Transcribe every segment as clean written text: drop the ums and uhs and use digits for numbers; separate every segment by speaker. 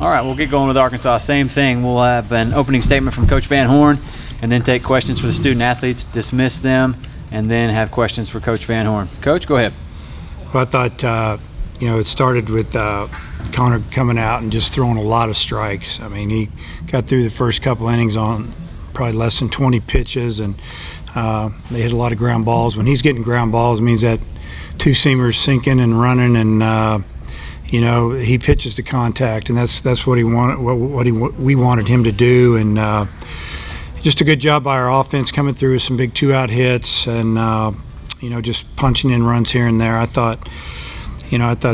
Speaker 1: All right, we'll get going with Arkansas. Same thing. We'll have an opening statement from Coach Van Horn and then take questions for the student athletes, dismiss them, and then have questions for Coach Van Horn. Coach, go ahead.
Speaker 2: Well, I thought, it started with Connor coming out and just throwing a lot of strikes. I mean, he got through the first couple innings on probably less than 20 pitches, and they hit a lot of ground balls. When he's getting ground balls, it means that two-seamer's sinking and running, and he pitches to contact, and that's what he wanted. We wanted him to do, and just a good job by our offense coming through with some big two-out hits, and just punching in runs here and there. I thought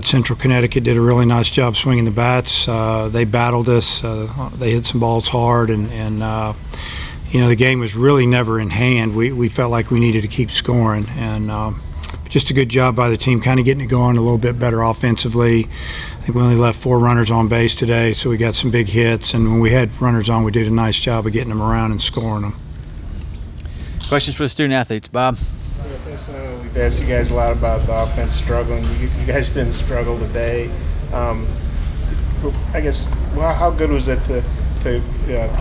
Speaker 2: Central Connecticut did a really nice job swinging the bats. They battled us. They hit some balls hard, and the game was really never in hand. We felt like we needed to keep scoring, and just a good job by the team, kind of getting it going a little bit better offensively. I think we only left 4 runners on base today, so we got some big hits. And when we had runners on, we did a nice job of getting them around and scoring them.
Speaker 1: Questions for the student athletes, Bob?
Speaker 3: We've asked you guys a lot about the offense struggling. You guys didn't struggle today. I guess, how good was it to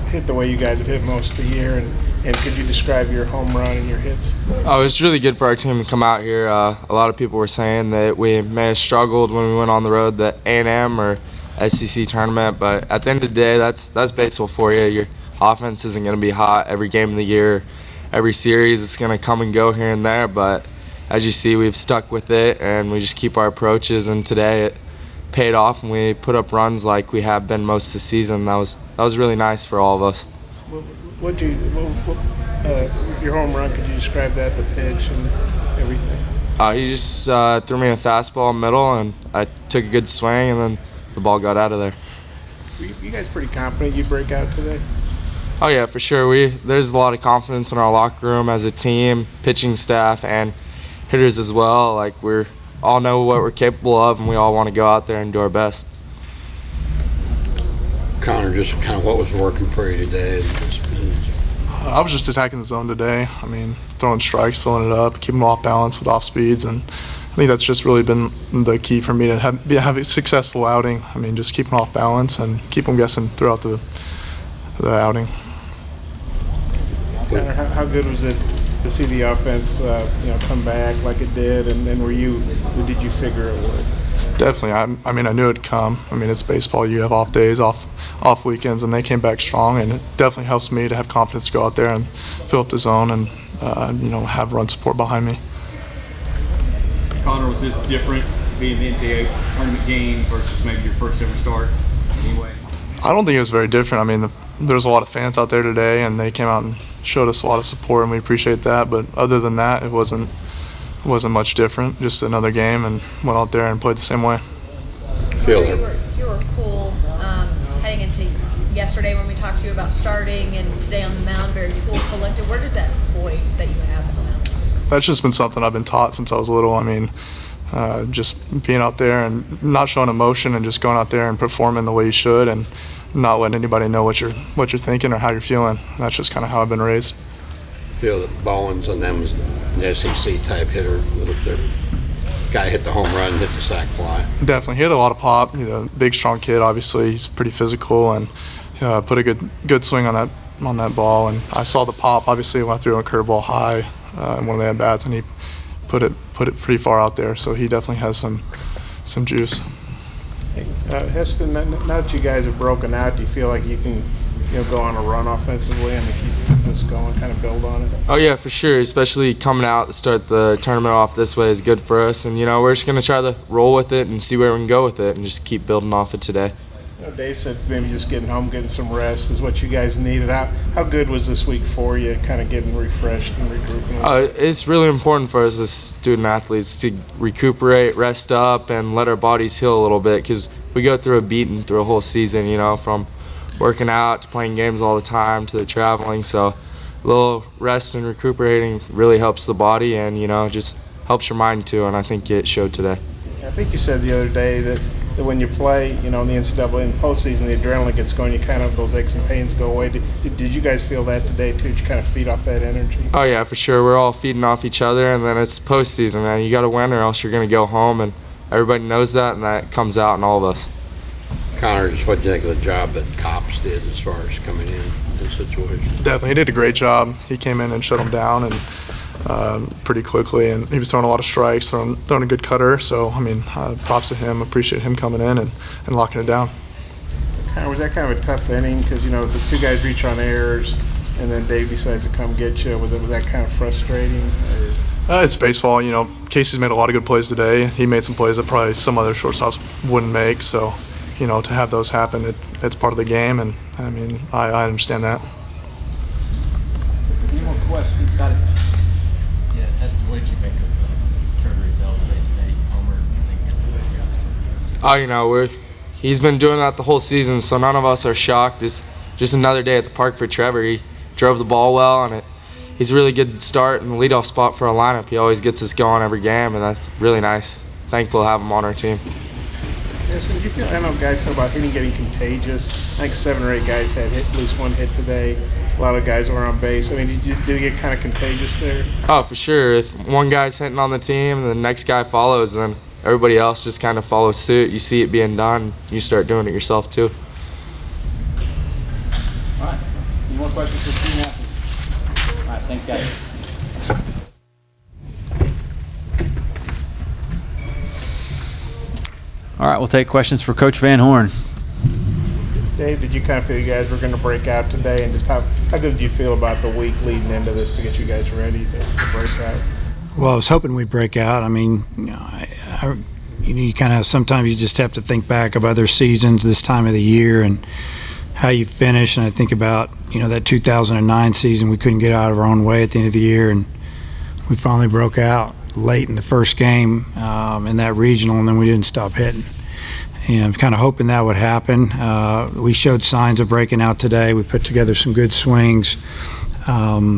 Speaker 3: hit the way you guys have hit most of the year, and could you describe your home run and your hits?
Speaker 4: Oh, it was really good for our team to come out here. A lot of people were saying that we may have struggled when we went on the road, the A&M or SEC tournament, but at the end of the day, that's baseball for you. Your offense isn't going to be hot every game of the year, every series. It's going to come and go here and there, but as you see, we've stuck with it, and we just keep our approaches, and today it paid off, and we put up runs like we have been most of the season. That was really nice for all of us.
Speaker 3: Your home run, could you describe that, the pitch and everything?
Speaker 4: He just threw me a fastball middle, and I took a good swing, and then the ball got out of there.
Speaker 3: You guys pretty confident you break out today?
Speaker 4: Oh yeah, for sure. There's a lot of confidence in our locker room as a team, pitching staff, and hitters as well. Like, we're all know what we're capable of, and we all want to go out there and do our best.
Speaker 5: Connor, just kind of what was working for you today?
Speaker 6: I was just attacking the zone today. I mean, throwing strikes, filling it up, keeping them off balance with off speeds, and I think that's just really been the key for me to have a successful outing. I mean, just keep them off balance and keep them guessing throughout the outing.
Speaker 3: Connor, how good was it to see the offense, come back like it did, and did you figure it would?
Speaker 6: Definitely. I mean, I knew it'd come. I mean, it's baseball. You have off days, off weekends, and they came back strong, and it definitely helps me to have confidence to go out there and fill up the zone and, have run support behind me.
Speaker 7: Connor, was this different being the NCAA tournament game versus maybe your first ever start anyway?
Speaker 6: I don't think it was very different. I mean, there's a lot of fans out there today, and they came out and showed us a lot of support, and we appreciate that. But other than that, it wasn't much different. Just another game, and went out there and played the same way.
Speaker 8: You were cool heading into yesterday when we talked to you about starting, and today on the mound, very cool, collected. Where does that poise that you have on the mound?
Speaker 6: That's just been something I've been taught since I was little. I mean, just being out there and not showing emotion and just going out there and performing the way you should, and not letting anybody know what you're thinking or how you're feeling. That's just kind of how I've been raised.
Speaker 5: Feel that Bowens and them was an SEC type hitter. The guy hit the home run, hit the sac fly.
Speaker 6: Definitely, he had a lot of pop. He's a big, strong kid. Obviously, he's pretty physical and put a good swing on that ball. And I saw the pop. Obviously, when I threw a curveball high in one of the at bats, and he put it pretty far out there. So he definitely has some juice.
Speaker 3: Hey, Heston, now that you guys have broken out, do you feel like you can go on a run offensively and keep this going, kind of build on it?
Speaker 4: Oh yeah, for sure. Especially coming out to start the tournament off this way is good for us, and we're just gonna try to roll with it and see where we can go with it, and just keep building off it today.
Speaker 3: Dave said maybe just getting home, getting some rest is what you guys needed. How good was this week for you, kind of getting refreshed and regrouping?
Speaker 4: It's really important for us as student athletes to recuperate, rest up, and let our bodies heal a little bit, because we go through a beating through a whole season, from working out to playing games all the time to the traveling. So a little rest and recuperating really helps the body, and just helps your mind too, and I think it showed today.
Speaker 3: I think you said the other day that when you play, in the NCAA in postseason, the adrenaline gets going, you kind of, those aches and pains go away. Did you guys feel that today too? Did you kind of feed off that energy?
Speaker 4: Oh yeah, for sure. We're all feeding off each other, and then it's postseason, man. You got to win or else you're going to go home, and everybody knows that, and that comes out in all of us.
Speaker 5: Connor, just what do you think of the job that Cops did as far as coming in this situation?
Speaker 6: Definitely, he did a great job. He came in and shut him down and pretty quickly, and he was throwing a lot of strikes, throwing a good cutter. So, I mean, props to him. Appreciate him coming in and locking it down.
Speaker 3: Was that kind of a tough inning? Because, the two guys reach on errors, and then Dave decides to come get you. Was that kind of frustrating?
Speaker 6: It's baseball. Casey's made a lot of good plays today. He made some plays that probably some other shortstops wouldn't make. So, to have those happen, it's part of the game, and, I mean, I understand that.
Speaker 7: Any more questions, Scotty?
Speaker 9: Yeah, Heston, what did you make of Trevor Rizal's today? Homer,
Speaker 4: He's been doing that the whole season, so none of us are shocked. It's just another day at the park for Trevor. He drove the ball well, and he's a really good start in the leadoff spot for our lineup. He always gets us going every game, and that's really nice. Thankful to have him on our team.
Speaker 3: Yes, did you feel, I know guys talk about hitting getting contagious. I think 7 or 8 guys had at least one hit today. A lot of guys were on base. I mean, did it get kind of contagious there?
Speaker 4: Oh, for sure. If one guy's hitting on the team and the next guy follows, then everybody else just kind of follows suit. You see it being done, you start doing it yourself too.
Speaker 7: All right. Any more questions for student athletes? All right. Thanks, guys.
Speaker 1: All right, we'll take questions for Coach Van Horn.
Speaker 3: Dave, did you kind of feel you guys were going to break out today? And just how good did you feel about the week leading into this to get you guys ready to break out?
Speaker 2: Well, I was hoping we'd break out. I mean, you kind of sometimes you just have to think back of other seasons this time of the year and how you finish. And I think about that 2009 season, we couldn't get out of our own way at the end of the year, and we finally broke out late in the first game in that regional, and then we didn't stop hitting. And I'm kind of hoping that would happen. We showed signs of breaking out today. We put together some good swings. I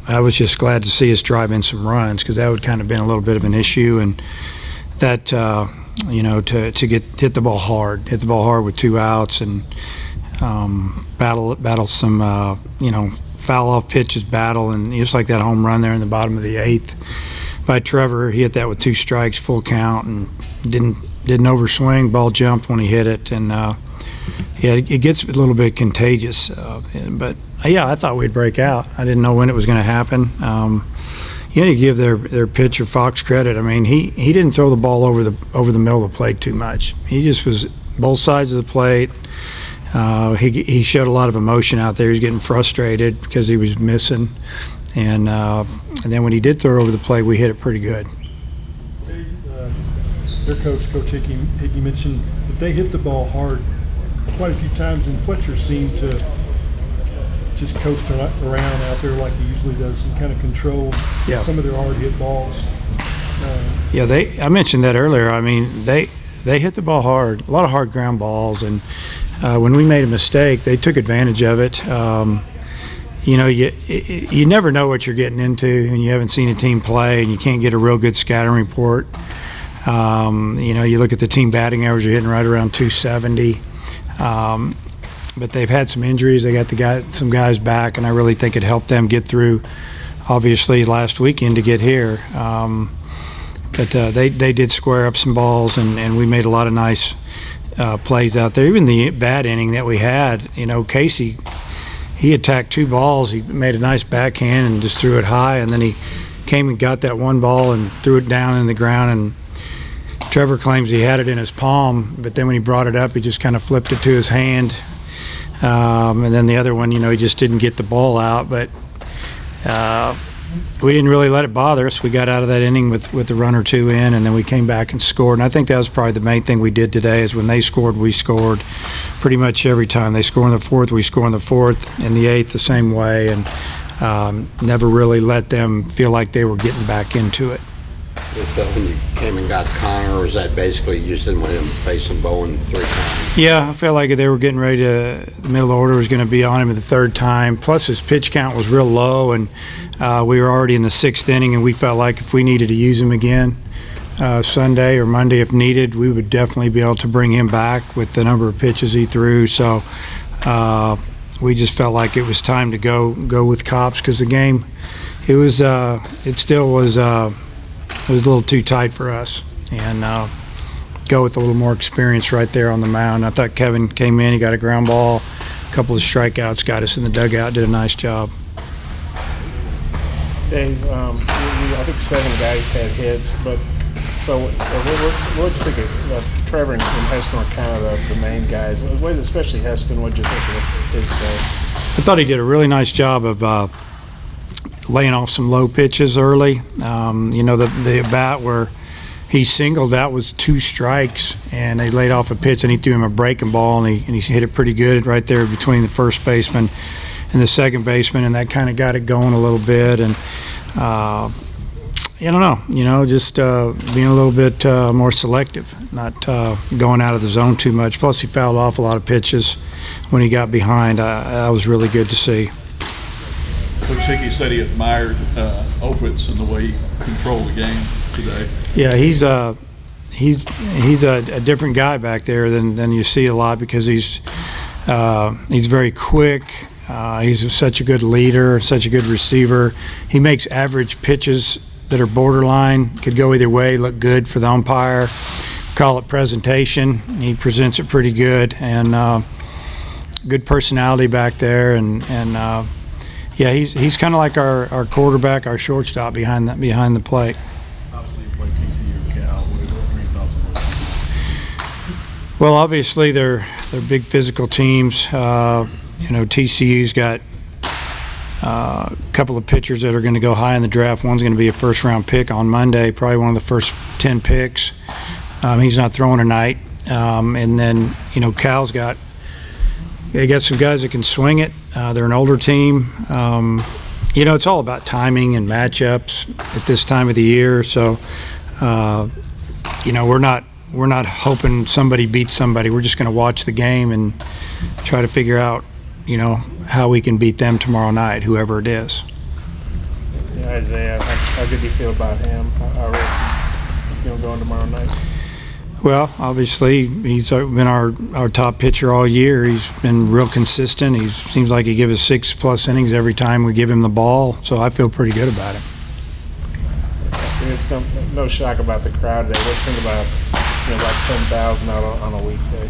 Speaker 2: was just glad to see us drive in some runs, because that would kind of been a little bit of an issue, and that to hit the ball hard with 2 outs, and battle some foul off pitches, and just like that home run there in the bottom of the 8th by Trevor. He hit that with 2 strikes, full count, and didn't overswing. Ball jumped when he hit it, and it gets a little bit contagious. But yeah, I thought we'd break out. I didn't know when it was going to happen. You give their pitcher Fox credit. I mean, he didn't throw the ball over the middle of the plate too much. He just was both sides of the plate. He showed a lot of emotion out there. He was getting frustrated because he was missing, and then when he did throw it over the plate, we hit it pretty good.
Speaker 10: Their coach, Coach Hickey, mentioned that they hit the ball hard quite a few times, and Fletcher seemed to just coast around out there like he usually does and kind of control some of their hard hit balls.
Speaker 2: I mentioned that earlier. I mean, they hit the ball hard, a lot of hard ground balls, and when we made a mistake, they took advantage of it. You never know what you're getting into, and you haven't seen a team play, and you can't get a real good scouting report. You look at the team batting average, you're hitting right around 270. But they've had some injuries. They got some guys back, and I really think it helped them get through, obviously, last weekend to get here. But they did square up some balls, and we made a lot of nice plays out there. Even the bad inning that we had, Casey, he attacked 2 balls. He made a nice backhand and just threw it high, and then he came and got that 1 ball and threw it down in the ground, and Trevor claims he had it in his palm, but then when he brought it up, he just kind of flipped it to his hand. And then the other one, he just didn't get the ball out, but we didn't really let it bother us. We got out of that inning with a run or 2 in, and then we came back and scored. And I think that was probably the main thing we did today, is when they scored, we scored pretty much every time. They score in the 4th, we score in the 4th, in the 8th the same way, and never really let them feel like they were getting back into it.
Speaker 5: Just when you came and got Connor, or was that basically you just didn't want him facing Bowen 3 times?
Speaker 2: Yeah, I felt like they were getting ready to, the middle of the order was going to be on him the 3rd time. Plus his pitch count was real low, and we were already in the 6th inning, and we felt like if we needed to use him again Sunday or Monday if needed, we would definitely be able to bring him back with the number of pitches he threw. So we just felt like it was time to go with Cops, because the game, it was a little too tight for us, and go with a little more experience right there on the mound. I thought Kevin came in, he got a ground ball, a couple of strikeouts, got us in the dugout, did a nice job.
Speaker 3: Dave, I think 7 guys had hits, but so what did you think of Trevor and Heston are kind of the main guys, especially Heston? What did you think of his
Speaker 2: I thought he did a really nice job of laying off some low pitches early. The at-bat where he singled, that was 2 strikes, and they laid off a pitch, and he threw him a breaking ball, and he hit it pretty good right there between the first baseman and the second baseman, and that kind of got it going a little bit. And I don't know, just being a little bit more selective, not going out of the zone too much. Plus, he fouled off a lot of pitches when he got behind. That was really good to see.
Speaker 11: Coach Hickey said he admired Opitz and the way he controlled the game today.
Speaker 2: Yeah, he's a different guy back there than you see a lot, because he's very quick. He's such a good leader, such a good receiver. He makes average pitches that are borderline, could go either way, look good for the umpire. Call it presentation. He presents it pretty good, and good personality back there. And yeah, he's kind of like our quarterback, our shortstop behind the plate.
Speaker 11: Obviously, you play TCU, Cal. What are your thoughts on those?
Speaker 2: Well, obviously they're big physical teams. TCU's got a couple of pitchers that are going to go high in the draft. One's going to be a first-round pick on Monday, probably one of the first 10 picks. He's not throwing tonight. And then, Cal's got some guys that can swing it. They're an older team. It's all about timing and matchups at this time of the year. So, we're not hoping somebody beats somebody. We're just going to watch the game and try to figure out, how we can beat them tomorrow night, whoever it is.
Speaker 3: Yeah, Isaiah, how good do you feel about him? Going tomorrow night?
Speaker 2: Well, obviously, he's been our top pitcher all year. He's been real consistent. He seems like he gives us 6+ innings every time we give him the ball, so I feel pretty good about him.
Speaker 3: It's no shock about the crowd today. What do you think about, like 10,000 out on a weekday?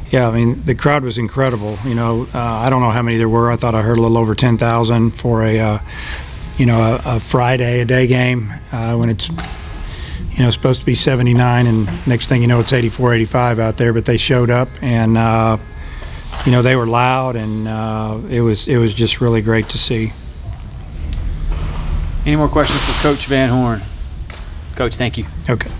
Speaker 2: Yeah, I mean, the crowd was incredible. I don't know how many there were. I thought I heard a little over 10,000 for a Friday, a day game, when it's, supposed to be 79, and next thing you know, it's 84, 85 out there. But they showed up, and they were loud, and it was just really great to see.
Speaker 1: Any more questions for Coach Van Horn? Coach, thank you.
Speaker 2: Okay.